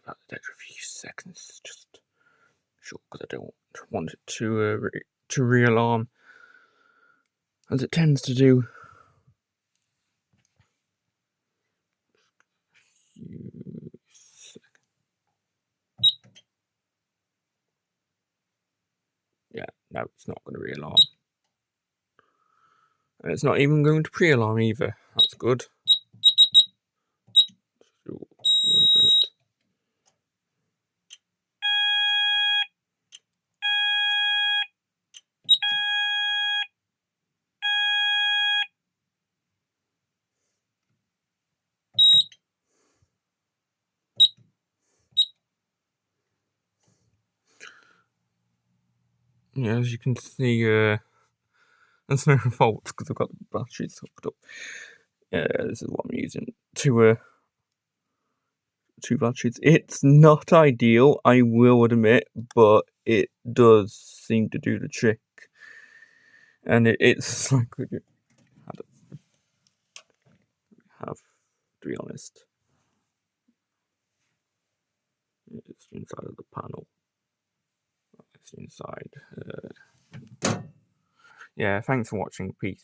that detector a few seconds, just sure, because I don't want it to re-alarm, as it tends to do. Yeah, no, it's not going to re-alarm. And it's not even going to pre-alarm either. That's good. Yeah, as you can see, there's no fault because I've got the batteries hooked up. This is what I'm using. Two batteries. It's not ideal, I will admit, but it does seem to do the trick. And it's like we have to be honest. It's inside of the panel. It's inside. Yeah, thanks for watching. Peace.